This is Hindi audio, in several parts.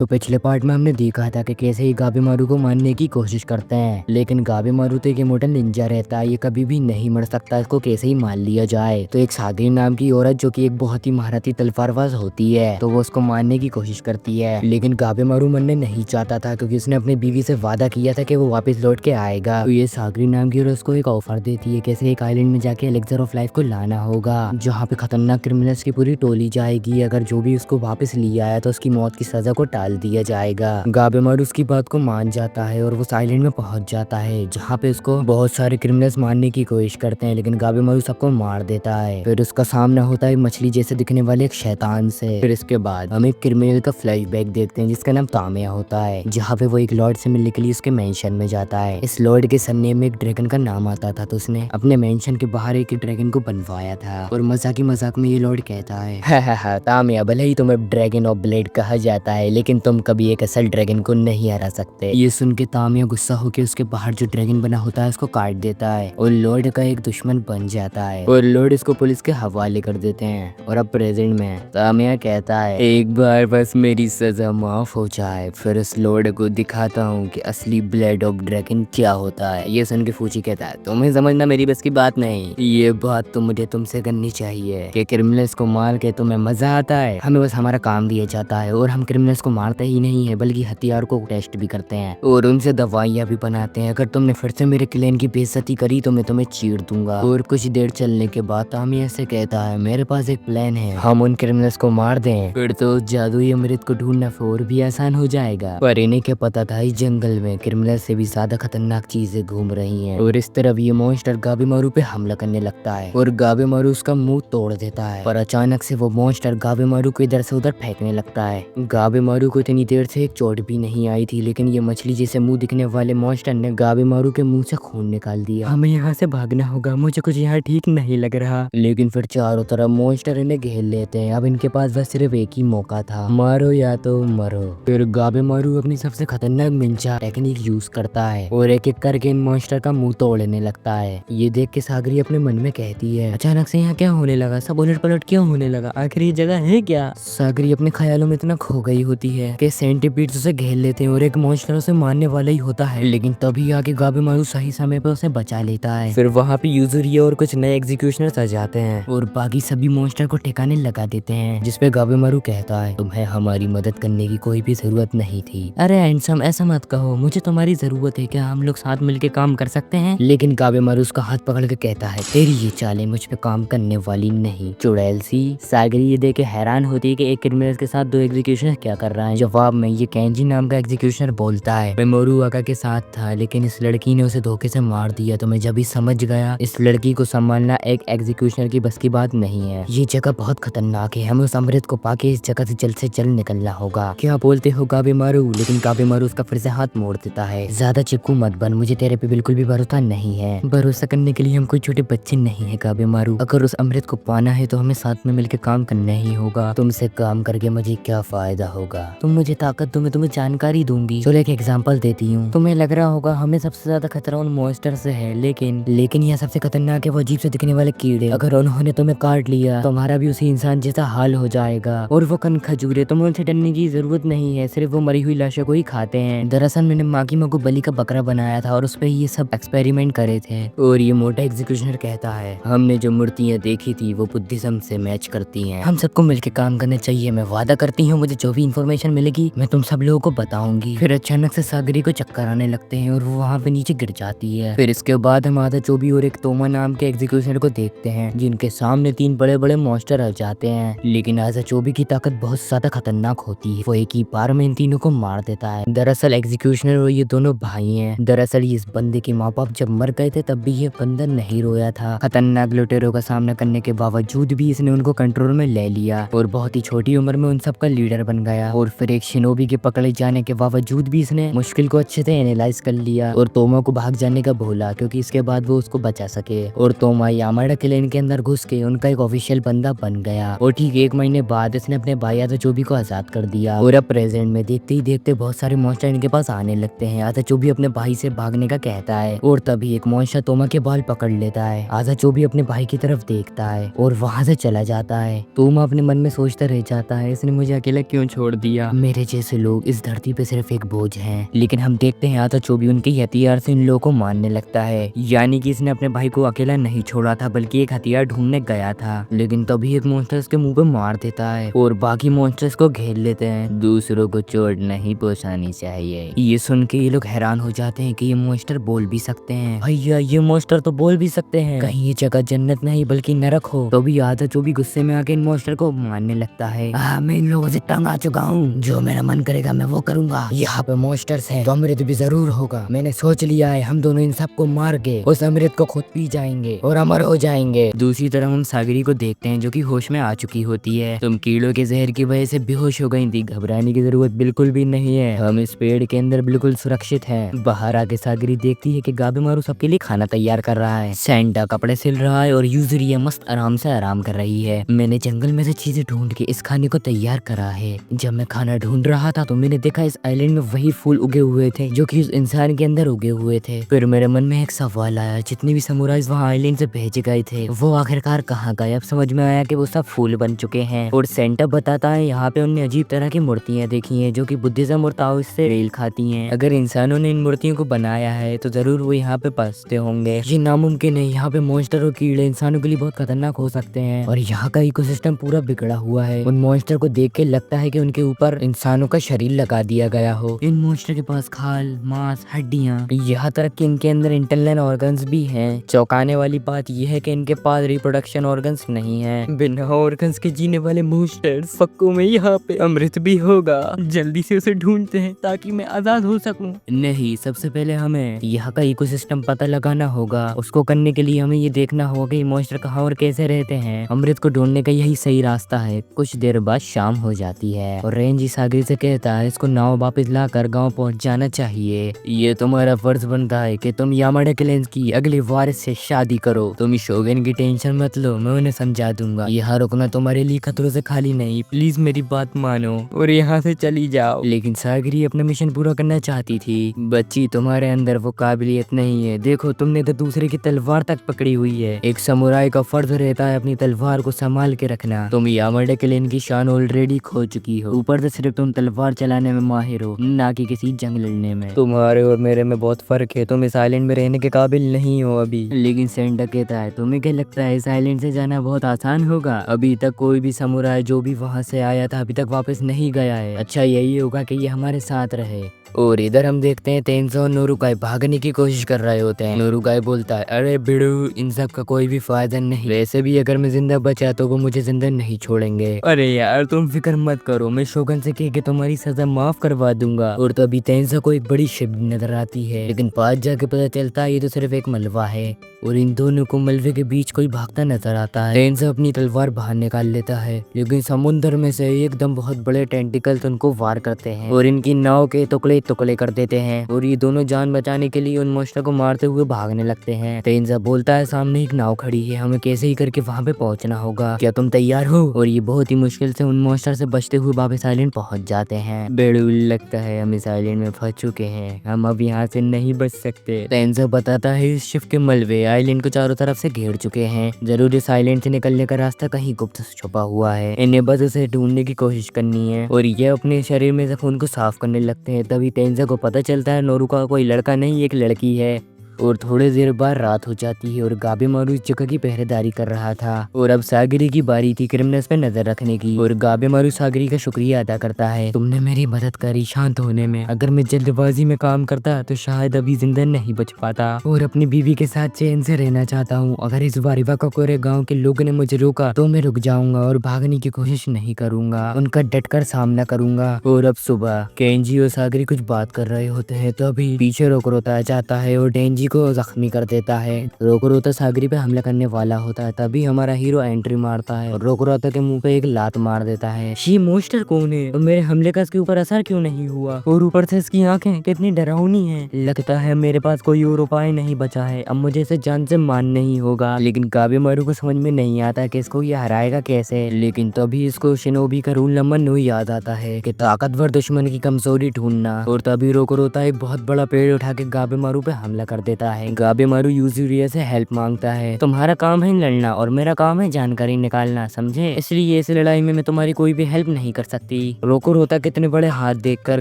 तो पिछले पार्ट में हमने देखा था कि कैसे ये गाबेमारू को मारने की कोशिश करते हैं, लेकिन गाबेमारू तो एक इमोर्टल निंजा रहता है, ये कभी भी नहीं मर सकता, इसको कैसे ही मार लिया जाए। तो एक सागरी नाम की औरत जो कि एक बहुत ही महारथी तलवारबाज होती है, तो वो उसको मारने की कोशिश करती है, लेकिन गाबेमारू मरने नहीं चाहता था क्योंकि उसने अपनी बीवी से वादा किया था कि वो वापस लौट के आएगा। तो ये सागरी नाम की औरत उसको एक ऑफर देती है कैसे एक आइलैंड में जाके एलिक्सर ऑफ लाइफ को लाना होगा, जहाँ पे खतरनाक क्रिमिनल्स की पूरी टोली जाएगी। अगर जो भी उसको वापस लिया आया तो उसकी मौत की सजा को टाल दिया जाएगा। गाबेमारू उसकी बात को मान जाता है और वो आइलैंड में पहुंच जाता है, जहाँ पे उसको बहुत सारे क्रिमिनल्स मारने की कोशिश करते हैं, लेकिन गाबेमारू सबको मार देता है। फिर उसका सामना होता है मछली जैसे दिखने वाले एक शैतान से। फिर इसके बाद हम एक क्रिमिनल का फ्लैशबैक देखते हैं जिसका नाम तामिया होता है, जहाँ पे वो एक लॉर्ड से मिलने के लिए उसके मेंशन में जाता है। इस लॉर्ड के सरनेम में एक ड्रैगन का नाम आता था, तो उसने अपने मेंशन के बाहर एक ड्रैगन को बनवाया था और मजाक में ये लॉर्ड कहता है तामिया, भले ही तुम्हें ड्रैगन ऑफ ब्लेड कहा जाता है, लेकिन तुम कभी एक असल ड्रैगन को नहीं हरा सकते। ये सुन के तामिया गुस्सा होकर उसके बाहर जो ड्रैगन बना होता है उसको काट देता है और लॉर्ड का एक दुश्मन बन जाता है और लॉर्ड इसको पुलिस के हवाले कर देते हैं। और अब प्रेजेंट में तामिया कहता है एक बार बस मेरी सजा माफ हो जाए, फिर उस लॉर्ड को दिखाता हूँ कि असली ब्लेड ऑफ ड्रैगन क्या होता है। ये सुन के फूची कहता है तुम्हें समझना मेरी बस की बात नहीं, ये बात तो मुझे तुमसे करनी चाहिए कि क्रिमिनल्स को मार के तुम्हें मजा आता है। हमें बस हमारा काम दिया जाता है और हम क्रिमिनल्स को मारते ही नहीं है बल्कि हथियार को टेस्ट भी करते हैं और उनसे दवाइयाँ भी बनाते हैं। अगर तुमने फिर से मेरे क्लेन की बेइज्जती करी तो मैं तुम्हें चीर दूंगा। और कुछ देर चलने के बाद तामिया से कहता है मेरे पास एक प्लान है, हम उन क्रिमिनल्स को मार दें, फिर तो जादुई अमृत को ढूंढना और भी आसान हो जाएगा। पर इन्हें क्या पता था इस जंगल में क्रिमिनल से भी ज्यादा खतरनाक चीजें घूम रही हैं। और इस तरफ ये मॉन्स्टर गाबेमारू पे हमला करने लगता है और गाबेमारू उसका मुंह तोड़ देता है, पर अचानक से वो मॉन्स्टर गाबेमारू को इधर से उधर फेंकने लगता है। गाबेमारू को इतनी देर से एक चोट भी नहीं आई थी, लेकिन ये मछली जैसे मुंह दिखने वाले मॉन्स्टर ने गाबेमारू के मुंह से खून निकाल दिया। हमें यहाँ से भागना होगा, मुझे कुछ यहाँ ठीक नहीं लग रहा। लेकिन फिर चारों तरफ मॉन्स्टर इन्हें घेर लेते हैं। अब इनके पास बस सिर्फ एक ही मौका था, मारो या तो मरो। फिर गाबेमारू अपनी सबसे खतरनाक मिंचा टेक्निक यूज करता है और एक एक करके इन मॉन्स्टर का मुंह तोड़ने लगता है। ये देख के सागरी अपने मन में कहती है अचानक से यहाँ क्या होने लगा, सब उलट पलट क्यों होने लगा, आखिर ये जगह है क्या। सागरी अपने ख्यालों में इतना खो गई होती है कि सेंटीपीड्स उसे घेर लेते हैं और एक मॉन्स्टर उसे मारने वाला ही होता है, लेकिन तभी आके गाबेमारू सही समय पे उसे बचा लेता है। फिर वहाँ पे यूजुरिया और कुछ नए एग्जीक्यूशनर्स आ जाते हैं और बाकी सभी मॉन्स्टर को ठिकाने लगा देते हैं, जिसपे गाबेमारू कहता है तुम्हें हमारी मदद करने की कोई भी जरूरत नहीं थी। अरे हैंडसम ऐसा मत कहो, मुझे तुम्हारी जरूरत है, क्या हम लोग साथ मिलके काम कर सकते हैं। लेकिन गाबेमारू उसका हाथ पकड़ के कहता है तेरी ये चालें मुझ पे काम करने वाली नहीं, चुड़ैल सी। सागरी ये देख के हैरान होती है कि एक क्रिमिनल के साथ दो एग्जीक्यूशनर क्या कर रहा है। जवाब में ये केंजी नाम का एग्जीक्यूशनर बोलता है मैं मोरू आका के साथ था, लेकिन इस लड़की ने उसे धोखे से मार दिया, तो मैं जब भी समझ गया इस लड़की को संभालना एक एग्जीक्यूशनर की बस की बात नहीं है। ये जगह बहुत खतरनाक है, हमें उस अमृत को पाके इस जगह से जल्द निकलना होगा। क्या बोलते हो गाबेमारू। लेकिन गाबेमारू उसका फिर से हाथ मोड़ देता है ज्यादा चिपकू मत बन, मुझे तेरे पे बिल्कुल भी भरोसा नहीं है। भरोसा करने के लिए हम कोई छोटे बच्चे नहीं है गाबेमारू, अगर उस अमृत को पाना है तो हमें साथ में मिलकर काम करना ही होगा। तुमसे काम करके मुझे क्या फायदा होगा, तुम मुझे ताकत दो, मैं तुम्हें जानकारी दूंगी। चलो एक एग्जांपल देती हूँ, तुम्हें लग रहा होगा हमें सबसे ज्यादा खतरा उन मॉन्स्टर से है, लेकिन यह सबसे खतरनाक है वो अजीब से दिखने वाले कीड़े। अगर उन्होंने तुम्हें काट लिया तो हमारा भी उसी इंसान जैसा हाल हो जाएगा। और वो कन खजूरे, तुम्हें उनसे डरने की जरूरत नहीं है, सिर्फ वो मरी हुई लाशों को ही खाते हैं। दरअसल मैंने माकी को बलि का बकरा बनाया था और उस पर ये सब एक्सपेरिमेंट करे थे। और ये मोटा एग्जीक्यूशनर कहता है हमने जो मूर्तियाँ देखी थी वो बुद्धिज्म से मैच करती हैं, हम सबको मिलकर काम करना चाहिए। मैं वादा करती हूँ मुझे जो भी इन्फॉर्मेशन मिलेगी मैं तुम सब लोगों को बताऊंगी। फिर अचानक से सागरी को चक्कर आने लगते हैं और वो वहाँ पे नीचे गिर जाती है। फिर इसके बाद हम आधा चोबी और एक तोमा नाम के एग्जीक्यूशनर को देखते हैं, जिनके सामने तीन बड़े बड़े मॉन्स्टर आ जाते हैं। लेकिन आधा चोबी की ताकत बहुत ज्यादा खतरनाक होती है, वो एक ही बार में इन तीनों को मार देता है। दरअसल एग्जीक्यूशनर और ये दोनों भाई हैं। दरअसल इस बंदे के माँ बाप जब मर गए थे तब भी ये बंदा नहीं रोया था। खतरनाक लुटेरों का सामना करने के बावजूद भी इसने उनको कंट्रोल में ले लिया और बहुत ही छोटी उम्र में उन सबका लीडर बन गया। और फिर एक शिनोबी के पकड़े जाने के बावजूद भी इसने मुश्किल को अच्छे से एनालाइज कर लिया और तोमा को भाग जाने का भूला, क्योंकि इसके बाद वो उसको बचा सके। और तोमा यामाडा क्लैन के अंदर घुस के उनका एक ऑफिशियल बंदा बन गया। और ठीक 1 महीने बाद इसने अपने भाई आताचोबी को आजाद कर दिया। और अब प्रेजेंट में देखते ही देखते बहुत सारे मॉन्स्टर इनके पास आने लगते हैं। आताचोबी अपने भाई से भागने का कहता है और तभी एक मॉन्स्टर तोमा के बाल पकड़ लेता है। आताचोबी अपने भाई की तरफ देखता है और वहाँ से चला जाता है। तोमा अपने मन में सोचता रह जाता है इसने मुझे अकेला क्यों छोड़ दिया। मेरे जैसे लोग इस धरती पे सिर्फ एक बोझ हैं। लेकिन हम देखते हैं आता चोबी उनके हथियार से इन लोगों को मारने लगता है, यानी कि इसने अपने भाई को अकेला नहीं छोड़ा था बल्कि एक हथियार ढूंढने गया था। लेकिन तभी एक मॉन्स्टर इसके मुंह पे मार देता है और बाकी मॉन्स्टर्स को घेर लेते हैं। दूसरों को चोट नहीं पहुंचानी चाहिए। ये सुन के ये लोग हैरान हो जाते हैं कि ये मॉन्स्टर बोल भी सकते हैं। भैया ये मॉन्स्टर तो बोल भी सकते हैं, कहीं ये जगह जन्नत नहीं बल्कि नरक हो। तो भी आधा चोबी गुस्से में आके इन मॉन्स्टर को मारने लगता है। मैं इन लोगों से तंग आ चुका हूँ, जो मेरा मन करेगा मैं वो करूंगा। यहाँ पे मॉन्स्टर्स हैं तो अमृत भी जरूर होगा। मैंने सोच लिया है हम दोनों इन सबको मार के उस अमृत को खुद पी जाएंगे और अमर हो जाएंगे। दूसरी तरफ हम सागरी को देखते हैं जो कि होश में आ चुकी होती है। तुम कीड़ों के जहर की वजह से बेहोश हो गई थी, घबराने की जरूरत बिल्कुल भी नहीं है। हम इस पेड़ के अंदर बिल्कुल सुरक्षित हैं। बाहर आके सागरी देखती है कि गाबीमारू सबके लिए खाना तैयार कर रहा है। सैंटा कपड़े सिल रहा है और यूजरिया मस्त आराम से आराम कर रही है। मैंने जंगल में से चीजें ढूंढ के इस खाने को तैयार करा है। जब मैं खाना ढूंढ रहा था तो मैंने देखा इस आइलैंड में वही फूल उगे हुए थे जो कि उस इंसान के अंदर उगे हुए थे। फिर मेरे मन में एक सवाल आया, जितने भी समुराइज वहाँ आइलैंड से भेजे गए थे वो आखिरकार कहाँ गए। अब समझ में आया कि वो सब फूल बन चुके हैं। और सेंटा बताता है यहाँ पे उन्होंने अजीब तरह की मूर्तियाँ देखी हैं जो कि बुद्धिज्म और ताओइस्ट से मेल खाती हैं। अगर इंसानों ने इन मूर्तियों को बनाया है तो जरूर वो यहाँ पे बसते होंगे। ये नामुमकिन है, यहाँ पे मॉन्स्टर और कीड़े इंसानों के लिए बहुत खतरनाक हो सकते हैं और यहाँ का इकोसिस्टम पूरा बिगड़ा हुआ है। उन मॉन्स्टर को देख के लगता है कि उनके ऊपर इंसानों का शरीर लगा दिया गया हो। इन मॉन्स्टर के पास खाल, मांस, हड्डियाँ, यहाँ तक कि इनके अंदर इंटरनल ऑर्गन्स भी हैं। चौंकाने वाली बात यह है कि इनके पास रिप्रोडक्शन ऑर्गन्स नहीं है। बिना ऑर्गन्स के जीने वाले मॉन्स्टर्स पक्कों में यहाँ पे अमृत भी होगा। जल्दी से उसे ढूंढते हैं ताकि मैं आजाद हो सकूं। नहीं, सबसे पहले हमें यहाँ का इकोसिस्टम पता लगाना होगा। उसको करने के लिए हमें ये देखना होगा कि मॉन्स्टर कहाँ और कैसे रहते हैं। अमृत को ढूंढने का यही सही रास्ता है। कुछ देर बाद शाम हो जाती है और रेंजी सागरी से कहता है इसको नाव वापस लाकर गांव पहुंच जाना चाहिए। ये तुम्हारा फर्ज बनता है कि तुम यामाडा क्लैन की अगले वारिस से शादी करो। तुम शोगन की टेंशन मत लो, मैं उन्हें समझा दूंगा। यहाँ रुकना तुम्हारे लिए खतरों से खाली नहीं। प्लीज मेरी बात मानो और यहाँ से चली जाओ। लेकिन सागरी अपना मिशन पूरा करना चाहती थी। बच्ची, तुम्हारे अंदर वो काबिलियत नहीं है। देखो तुमने तो दूसरे की तलवार तक पकड़ी हुई है। एक समुराई का फर्ज रहता है अपनी तलवार को संभाल के रखना। तुम यामाडा क्लैन की शान ऑलरेडी खो चुकी हो, ऊपर से सिर्फ तुम तलवार चलाने में माहिर हो, ना कि किसी जंग लड़ने में। तुम्हारे और मेरे में बहुत फर्क है। तुम इस आइलैंड में रहने के काबिल नहीं हो अभी। लेकिन सेंटा कहता है तुम्हें क्या लगता है इस आइलैंड से जाना बहुत आसान होगा? अभी तक कोई भी समुराई जो भी वहाँ से आया था अभी तक वापस नहीं गया है। अच्छा यही होगा कि ये हमारे साथ रहे। और इधर हम देखते हैं तेंजो और नोरुकाई भागने की कोशिश कर रहे होते हैं। नोरुकाई बोलता है अरे बिड़ू, इन सब का कोई भी फायदा नहीं। वैसे भी अगर मैं जिंदा बचा तो वो मुझे जिंदा नहीं छोड़ेंगे। अरे यार तुम फिक्र मत करो, मैं शोगन से कह के तुम्हारी सजा माफ करवा दूंगा। और तभी तेंजो को एक बड़ी शिप नजर आती है, लेकिन पास जाके पता चलता है ये तो सिर्फ एक मलबा है और इन दोनों को मलबे के बीच कोई भागता नजर आता है। तेंजो अपनी तलवार बाहर निकाल लेता है, लेकिन समुद्र में से एकदम बहुत बड़े टेंटिकल्स उनको वार करते हैं और इनकी नाव के टुकड़े टुकड़े कर देते हैं। और ये दोनों जान बचाने के लिए उन मॉन्स्टर को मारते हुए भागने लगते हैं। तेंजो बोलता है सामने एक नाव खड़ी है, हमें कैसे ही करके वहाँ पे पहुँचना होगा। क्या तुम तैयार हो? और ये बहुत ही मुश्किल से उन मॉन्स्टर से बचते हुए वापस आइलैंड पहुँच जाते हैं। बेड़ुल, लगता है हम इस आइलैंड में फंस चुके हैं, हम अब यहाँ से नहीं बच सकते। तेंजो बताता है इस शिप के मलबे आइलैंड को चारों तरफ से घेर चुके हैं। जरूर इस आइलैंड से निकलने का रास्ता कहीं गुप्त छुपा हुआ है, इन्हें बस उसे ढूंढने की कोशिश करनी है। और ये अपने शरीर में से खून को साफ करने लगते हैं। तभी तेंजो को पता चलता है नोरुका कोई लड़का नहीं एक लड़की है। और थोड़ी देर बाद रात हो जाती है और गाबीमारू इस जगह की पहरेदारी कर रहा था। और अब सागरी की बारी थी क्रिमिनल्स पे नजर रखने की। और गाबीमारू सागरी का शुक्रिया अदा करता है, तुमने मेरी मदद करी शांत होने में। अगर मैं जल्दबाजी में काम करता तो शायद अभी जिंदा नहीं बच पाता और अपनी बीवी के साथ चैन से रहना चाहता हूँ। अगर इस बार वाकाकोरे गाँव के लोगों ने मुझे रोका तो मैं रुक जाऊंगा और भागने की कोशिश नहीं करूंगा, उनका डटकर सामना करूंगा। और अब सुबह केंजी और सागरी कुछ बात कर रहे होते हैं, तभी पीछे रोकरोता आ जाता है और डेंजी को जख्मी कर देता है। रोकरोता सागरी पे हमला करने वाला होता है, तभी हमारा हीरो एंट्री मारता है और रोकरोता के मुंह पे एक लात मार देता है। ये मॉन्स्टर कौन है और मेरे हमले का इसके ऊपर असर क्यों नहीं हुआ? और ऊपर से इसकी आंखें कितनी डरावनी हैं। लगता है मेरे पास कोई और उपाय नहीं बचा है, अब मुझे इसे जान से मारना ही होगा। लेकिन गाबीमारू को समझ में नहीं आता कि इसको ये हराएगा कैसे। लेकिन तभी इसको शिनोबी का रूल नंबर 9 याद आता है कि ताकतवर दुश्मन की कमजोरी ढूंढना। और तभी रोकरोता एक बहुत बड़ा पेड़ उठा के गाबीमारू पे हमला कर देता है। गाबेमारू यूजुरिया से हेल्प मांगता है। तुम्हारा काम है लड़ना और मेरा काम है जानकारी निकालना, समझे? इसलिए इस लड़ाई में मैं तुम्हारी कोई भी हेल्प नहीं कर सकती। रोकुरोता कितने बड़े हाथ देखकर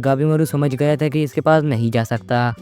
गाबेमारू समझ गया था कि इसके पास नहीं जा सकता,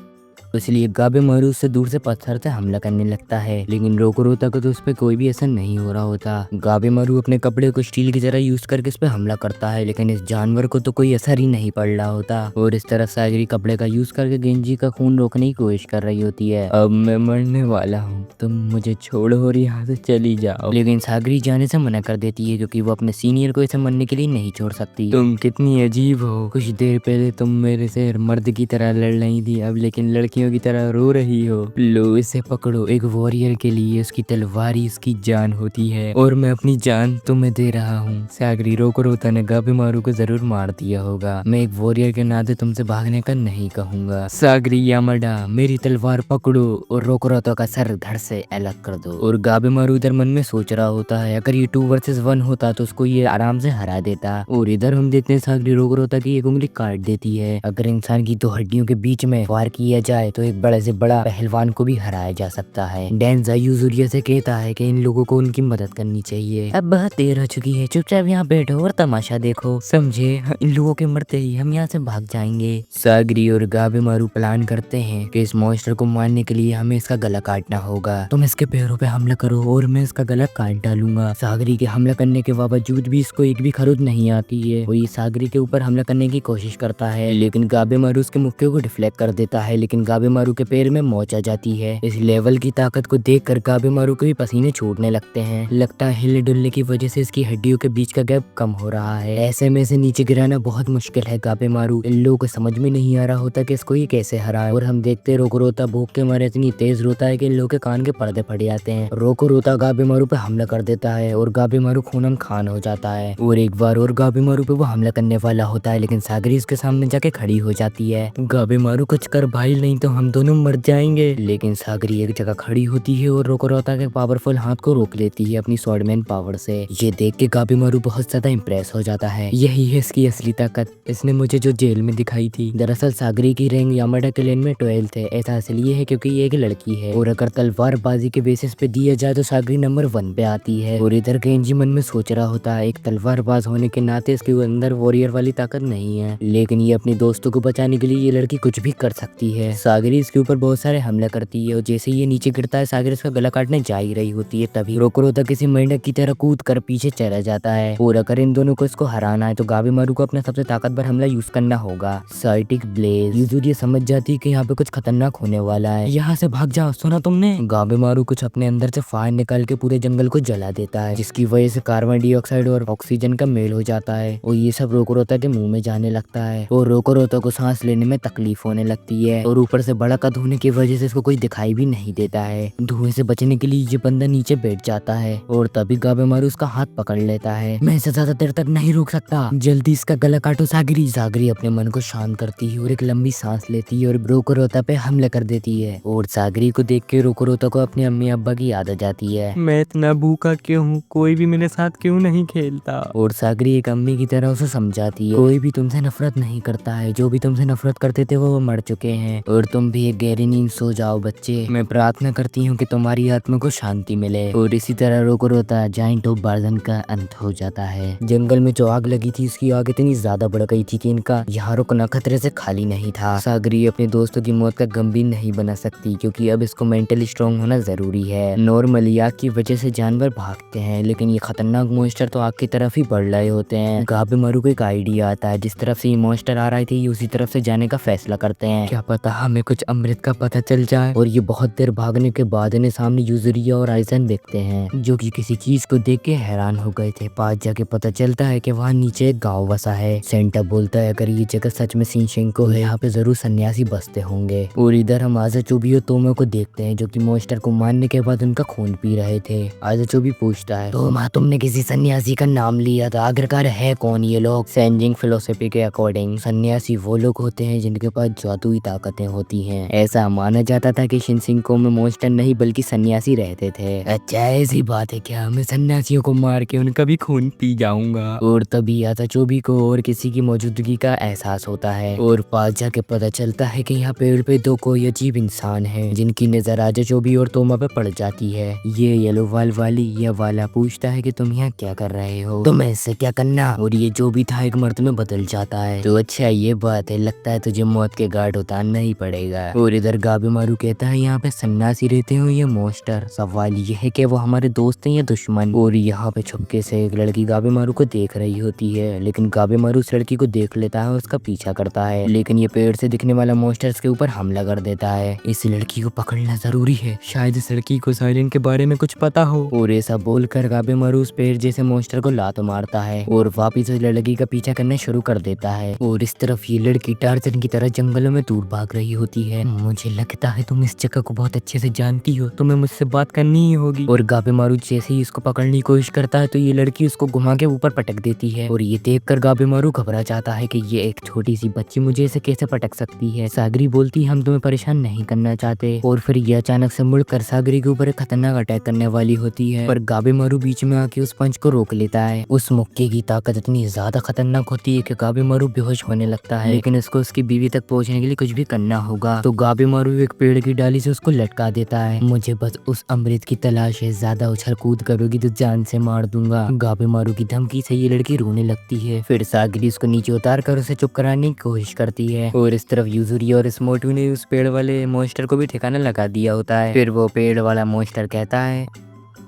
इसलिए गाबेमारू उससे दूर से पत्थर से हमला करने लगता है। लेकिन रोकुरोता को तो उस पर कोई भी असर नहीं हो रहा होता। गाबेमारू अपने कपड़े को स्टील की तरह यूज करके इस पे हमला करता है, लेकिन इस जानवर को तो कोई असर ही नहीं पड़ रहा होता। और इस तरह सागरी कपड़े का यूज करके गेंजी का खून रोकने की कोशिश कर रही होती है। अब मैं मरने वाला हूँ, तुम मुझे छोड़ो और यहाँ से चली जाओ। लेकिन सागरी जाने से मना कर देती है, क्योंकि वो अपने सीनियर को इसे मरने के लिए नहीं छोड़ सकती। तुम कितनी अजीब हो, कुछ देर पहले तुम मेरे से मर्द की तरह लड़ रही थी, अब लेकिन लड़कियों की तरह रो रही हो। लो इसे पकड़ो, एक वॉरियर के लिए उसकी तलवार ही उसकी जान होती है और मैं अपनी जान तुम्हें दे रहा हूँ। सागरी रोकुरोता ने गाबेमारू को जरूर मार दिया होगा, मैं एक वॉरियर के नाते तुमसे भागने का नहीं कहूंगा। सागरी यामाडा मेरी तलवार पकड़ो और रोकुरोता का सर धड़ से अलग कर दो। और गाबेमारू इधर मन में सोच रहा होता है, अगर ये 2 वर्सेस 1 होता तो उसको ये आराम से हरा देता। और इधर हम देखते हैं सागरी रोकुरोता की एक उंगली काट देती है। अगर इंसान की 2 हड्डियों के बीच में वार किया जाए तो एक बड़े से बड़ा पहलवान को भी हराया जा सकता है। डेंजा यूजुरिया से कहता है कि इन लोगों को उनकी मदद करनी चाहिए। अब बहुत देर हो चुकी है, चुपचाप यहाँ बैठो और तमाशा देखो, समझे? इन लोगों के मरते ही हम यहाँ से भाग जाएंगे। सागरी और गाबेमारू प्लान करते हैं कि इस मॉन्स्टर को मारने के लिए हमें इसका गला काटना होगा। तुम इसके पैरों पे हमला करो और मैं इसका गला काट डालूंगा। सागरी के हमला करने के बावजूद भी इसको एक भी खरोच नहीं आती है। वो ये सागरी के ऊपर हमला करने की कोशिश करता है, लेकिन गाबेमारू उसके मुक्के को डिफ्लेक्ट कर देता है। लेकिन गाबेमारू के पैर में मोच आ जाती है। इस लेवल की ताकत को देखकर गाबेमारू को भी पसीने छूटने लगते हैं। लगता है हिले डुलने की वजह से इसकी हड्डियों के बीच का गैप कम हो रहा है। ऐसे में से नीचे गिराना बहुत मुश्किल है। गाबेमारू इन लोगों को समझ में नहीं आ रहा होता कि इसको ये कैसे हराए। और हम देखते रोकुरोता भूख के मारे इतनी तेज रोता है कि इन लोगों के कान के पर्दे फट जाते हैं। रोकुरोता गाबेमारू पे हमला कर देता है और गाबेमारू खूनम खान हो जाता है। और एक बार और गाबेमारू पे वो हमला करने वाला होता है, लेकिन सागरी इसके सामने जाके खड़ी हो जाती है। गाबेमारू कुछ कर भाई, नहीं तो हम दोनों मर जाएंगे। लेकिन सागरी एक जगह खड़ी होती है और रोकुरोता के पावरफुल हाथ को रोक लेती है अपनी स्वॉर्डमैन पावर से। ये देख के गाबेमारू बहुत ज्यादा इम्प्रेस हो जाता है। यही है इसकी असली ताकत, इसने मुझे जो जेल में दिखाई थी। दरअसल सागरी की रैंक यामाडा क्लैन में 12 है। ऐसा इसलिए है क्योंकि ये एक लड़की है, और अगर तलवारबाजी के बेसिस पे दिया जाए तो सागरी नंबर 1 पे आती है। और इधर गेंजी मन में सोच रहा होता है, एक तलवारबाज होने के नाते इसके अंदर वॉरियर वाली ताकत नहीं है, लेकिन ये अपने दोस्तों को बचाने के लिए ये लड़की कुछ भी कर सकती है। सागरी इसके ऊपर बहुत सारे हमले करती है और जैसे ये नीचे गिरता है सागरी इसका गला काटने जा ही रही होती है, तभी रोकुरोता किसी मेंढक की तरह कूद कर पीछे चला जाता है। और अगर इन दोनों को इसको हराना है तो गाबेमारू को अपना सबसे ताकतवर हमला यूज करना होगा, साइटिक ब्लेज। यूजुरी समझ जाती है कि यहाँ पे कुछ खतरनाक होने वाला है, यहाँ से भाग जाओ, सुना तुमने? गाबेमारू कुछ अपने अंदर से फायर निकाल के पूरे जंगल को जला देता है, जिसकी वजह से कार्बन डाइऑक्साइड और ऑक्सीजन का मेल हो जाता है और ये सब रोकुरोता के मुंह में जाने लगता है और रोकुरोता को सांस लेने में तकलीफ होने लगती है। और ऊपर से बड़ा कद होने की वजह से इसको कोई दिखाई भी नहीं देता है। धुएं से बचने के लिए ये बंदा नीचे बैठ जाता है और तभी गाबेमारू उसका हाथ पकड़ लेता है। मैं इसे ज्यादा देर तक नहीं रोक सकता, जल्दी इसका गला काटो सागरी। सागरी अपने मन को शांत करती है और एक लंबी सांस लेती है और रोकुरोता पे हमला कर देती है। और सागरी को देख के रोकुरोता को अपने अम्मी अब्बा की याद आ जाती है। मैं इतना भूखा क्यों हूँ, कोई भी मेरे साथ क्यों नहीं खेलता? और सागरी एक अम्मी की तरह उसे समझाती है, कोई भी तुमसे नफरत नहीं करता है, जो भी तुमसे नफरत करते थे वो मर चुके हैं और तुम भी एक गहरी नींद सो जाओ बच्चे। मैं प्रार्थना करती हूँ कि तुम्हारी आत्मा को शांति मिले। और इसी तरह रोकुरोता जाइंट ऑफ बार्जन का अंत हो जाता है। जंगल में जो आग लगी थी उसकी आग इतनी ज्यादा बढ़ गई थी कि इनका यहाँ रुकना खतरे से खाली नहीं था। सागरी अपने दोस्तों की मौत का गंभीर नहीं बना सकती, क्योंकि अब इसको मेंटली स्ट्रांग होना जरूरी है। नॉर्मली आग की वजह से जानवर भागते हैं, लेकिन ये खतरनाक मॉन्स्टर तो आग की तरफ ही बढ़ रहे होते हैं। गाबेमारू को एक आइडिया आता है, जिस तरफ से ये मॉन्स्टर आ रहे थे ये उसी तरफ से जाने का फैसला करते हैं। क्या पता हमें कुछ अमृत का पता चल जाए। और ये बहुत देर भागने के बाद इन्हें सामने यूजुरिया और आइजन देखते हैं, जो कि किसी चीज को देख के हैरान हो गए थे। पास जाके पता चलता है कि वहाँ नीचे एक गाँव बसा है। सेंटा बोलता है अगर ये जगह सच में शिनशिंको है, यहाँ पे जरूर सन्यासी बसते होंगे। और इधर हम आज़ाचोबी और तोमो को देखते हैं, जो कि मॉन्स्टर को मारने के बाद उनका खून पी रहे थे। आज़ाचोबी पूछता है, तोमा तुमने किसी सन्यासी का नाम लिया था, आखिरकार है कौन ये लोग? सेंजिंग फिलोसफी के अकॉर्डिंग सन्यासी वो लोग होते हैं जिनके पास जादुई ताकतें होती चुकी हैं। ऐसा माना जाता था कि शिनशिनको में मॉन्स्टर नहीं बल्कि सन्यासी रहते थे। अच्छा ऐसी बात है क्या? मैं सन्यासियों को मार के उनका भी खून पी जाऊंगा। और तभी आताचोबी को और किसी की मौजूदगी का एहसास होता है और पास जाके पता चलता है कि यहाँ पेड़ पे दो कोई अजीब इंसान है जिनकी नजर आताचोबी और तोमा पे पड़ जाती है। ये येलो वाल वाली या वाला पूछता है कि तुम यहाँ क्या कर रहे हो, तुम्हें इससे क्या करना? और ये जो भी था एक मर्द में बदल जाता है। तो अच्छा ये बात है, लगता है तुझे मौत के घाट उतारना ही पड़ेगा। और इधर गाबेमारू कहता है यहाँ पे सन्यासी रहते हो या मॉन्स्टर, सवाल ये है कि वो हमारे दोस्त हैं या दुश्मन। और यहाँ पे छुपके से एक लड़की गाबेमारू को देख रही होती है, लेकिन गाबेमारू उस लड़की को देख लेता है और उसका पीछा करता है, लेकिन ये पेड़ से दिखने वाला मॉन्स्टर के ऊपर हमला कर देता है। इस लड़की को पकड़ना जरूरी है, शायद इस लड़की को साइलेंट के बारे में कुछ पता हो। और ऐसा बोलकर गाबेमारू उस पेड़ जैसे मॉन्स्टर को लात मारता है और वापिस उस लड़की का पीछा करना शुरू कर देता है। और इस तरफ ये लड़की टार्जन की तरह जंगलों में दूर भाग रही होती है। मुझे लगता है तुम इस जगह को बहुत अच्छे से जानती हो, तुम्हें मुझसे बात करनी ही होगी। और गाबेमारू जैसे ही उसको पकड़ने की कोशिश करता है तो ये लड़की उसको घुमा के ऊपर पटक देती है। और ये देखकर गाबेमारू घबरा जाता है कि ये एक छोटी सी बच्ची मुझे इसे कैसे पटक सकती है। सागरी बोलती हम तुम्हें परेशान नहीं करना चाहते। और फिर ये अचानक से मुड़कर सागरी के ऊपर एक खतरनाक अटैक करने वाली होती है, पर गाबेमारू बीच में आके उस पंच को रोक लेता है। उस मुक्के की ताकत इतनी ज्यादा खतरनाक होती है कि गाबेमारू बेहोश होने लगता है, लेकिन उसको उसकी बीवी तक पहुंचने के लिए कुछ भी करना होगा। तो गाबेमारू एक पेड़ की डाली से उसको लटका देता है। मुझे बस उस अमृत की तलाश है, ज्यादा उछल कूद करोगी तो जान से मार दूंगा। गाबेमारू की धमकी से ये लड़की रोने लगती है। फिर सागरी उसको नीचे उतार कर उसे चुप कराने की कोशिश करती है। और इस तरफ यूजुरी और स्मोटू ने उस पेड़ वाले मॉन्स्टर को भी ठिकाना लगा दिया होता है। फिर वो पेड़ वाला मॉन्स्टर कहता है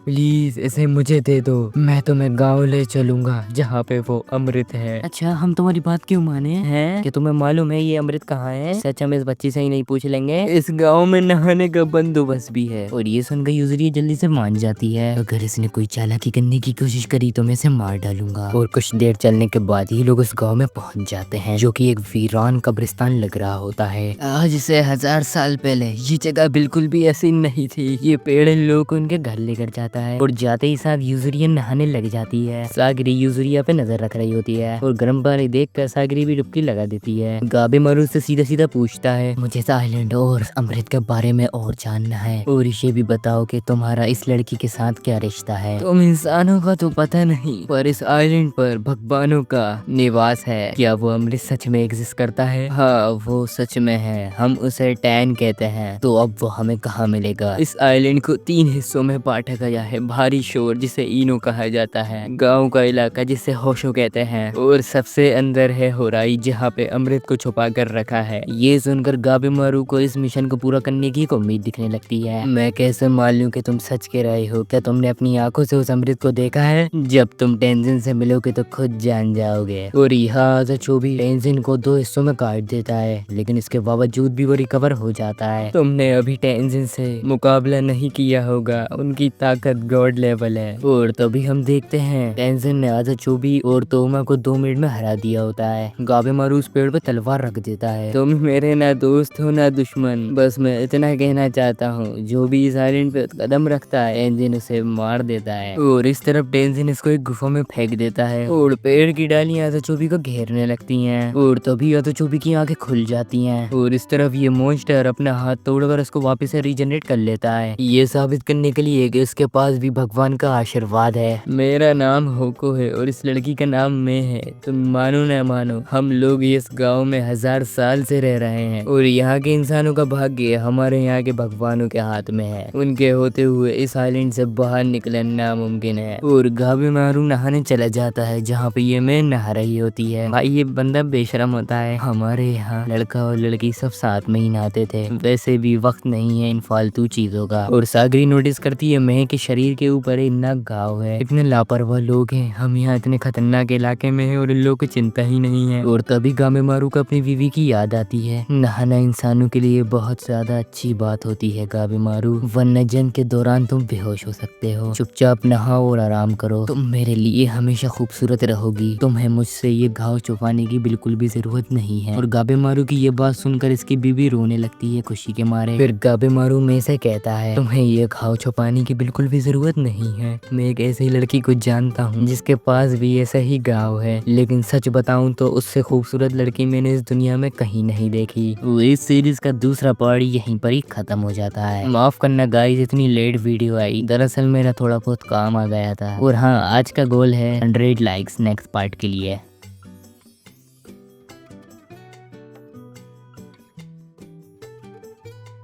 प्लीज इसे मुझे दे दो, मैं तुम्हें गाँव ले चलूंगा जहाँ पे वो अमृत है। अच्छा हम तुम्हारी बात क्यों माने हैं कि तुम्हें मालूम है ये अमृत कहाँ है? सच हम इस बच्ची से ही नहीं पूछ लेंगे, इस गांव में नहाने का बंदोबस्त भी है। और ये सुनकर यूजरी जल्दी से मान जाती है, अगर इसने कोई चालाकी करने की कोशिश करी तो मैं इसे मार डालूंगा। और कुछ देर चलने के बाद ही लोग उस गाँव में पहुँच जाते हैं जो की एक वीरान कब्रिस्तान लग रहा होता है। आज से 1000 साल पहले ये जगह बिल्कुल भी ऐसी नहीं थी। ये पेड़ लोगों को उनके घर लेकर जाता है और जाते ही साथ यूजुरिया नहाने लग जाती है। सागरी यूजुरिया पे नजर रख रही होती है और गर्म पानी देखकर सागरी भी डुबकी लगा देती है। गाबेमारू से सीधा सीधा पूछता है मुझे इस आइलैंड और अमृत के बारे में और जानना है, और इसे भी बताओ कि तुम्हारा इस लड़की के साथ क्या रिश्ता है। तुम इंसानों का तो पता नहीं, पर इस आइलैंड पर भगवानों का निवास है। क्या वो अमृत सच में एग्जिस्ट करता है? हाँ वो सच में है, हम उसे टैन कहते हैं। तो अब वो हमें कहाँ मिलेगा? इस आइलैंड को 3 हिस्सों में बांटा गया है, भारी शोर जिसे इनो कहा जाता है, गांव का इलाका जिसे होशो कहते हैं, और सबसे अंदर है होराई जहां पे अमृत को छुपा कर रखा है। ये सुनकर गाबेमारू को इस मिशन को पूरा करने की उम्मीद दिखने लगती है। मैं कैसे मान लूं कि तुम सच कह रहे हो? क्या तुमने अपनी आंखों से उस अमृत को देखा है? जब तुम टेंजिन से मिलोगे तो खुद जान जाओगे। और यहाँ भी टेंजिन को 2 हिस्सों में काट देता है, लेकिन इसके बावजूद भी वो रिकवर हो जाता है। तुमने अभी टेंजिन से मुकाबला नहीं किया होगा, उनकी ताकत गॉड लेवल है। और तभी हम देखते हैं टेंजिन ने आताचोबी और तोमा को 2 मिनट में हरा दिया होता है। गाबेमारू उस पेड़ पे तलवार रख देता है। तुम मेरे ना दोस्त हो ना दुश्मन, बस मैं इतना कहना चाहता हूँ, जो भी इस आइलैंड पे कदम रखता है टेंजिन उसे मार देता है। और इस तरफ टेंजिन इसको एक गुफा में फेंक देता है और पेड़ की डालियां आताचोबी को घेरने लगती हैं। और तभी आताचोबी की आंखें खुल जाती हैं। और इस तरफ ये मॉन्स्टर अपना हाथ तोड़कर उसको वापस से रीजनरेट कर लेता है, ये साबित करने के लिए कि इसके पास भी भगवान का आशीर्वाद है। मेरा नाम होको है और इस लड़की का नाम मैं है। तुम मानो न मानो, हम लोग इस गांव में 1000 साल से रह रहे हैं और यहाँ के इंसानों का भाग्य हमारे यहाँ के भगवानों के हाथ में है। उनके होते हुए इस आइलैंड से बाहर निकलना नामुमकिन है। और गाबेमारू नहाने चला जाता है जहाँ पे ये मैं नहा रही होती है। भाई ये बंदा बेशरम होता है। हमारे यहाँ लड़का और लड़की सब साथ में ही नहाते थे, वैसे भी वक्त नहीं है इन फालतू चीजों का। और सागरी नोटिस करती है मैं के शरीर के ऊपर इतना घाव है, इतने लापरवाह लोग हैं, हम यहाँ इतने खतरनाक इलाके में हैं और इन लोगों को चिंता ही नहीं है। और तभी गाबेमारू को अपनी बीवी की याद आती है। नहाना इंसानों के लिए बहुत ज्यादा अच्छी बात होती है गाबेमारू, वरना जंग के दौरान तुम बेहोश हो सकते हो। चुपचाप नहाओ और आराम करो, तुम मेरे लिए हमेशा खूबसूरत रहोगी। तुम्हें मुझसे ये घाव छुपाने की बिल्कुल भी जरूरत नहीं है। और गाबेमारू की ये बात सुनकर इसकी बीवी रोने लगती है खुशी के मारे। फिर गाबेमारू में से कहता है तुम्हें ये घाव छुपाने की बिल्कुल भी भी जरूरत नहीं है। मैं एक ऐसी लड़की को जानता हूँ जिसके पास भी ऐसा ही गाँव है, लेकिन सच बताऊँ तो उससे खूबसूरत लड़की मैंने इस दुनिया में कहीं नहीं देखी। इस सीरीज का दूसरा पार्ट यहीं पर ही खत्म हो जाता है। माफ करना गाइस, इतनी लेट वीडियो आई, दरअसल मेरा थोड़ा बहुत काम आ गया था। और हाँ, आज का गोल है 100 लाइक्स नेक्स्ट पार्ट के लिए।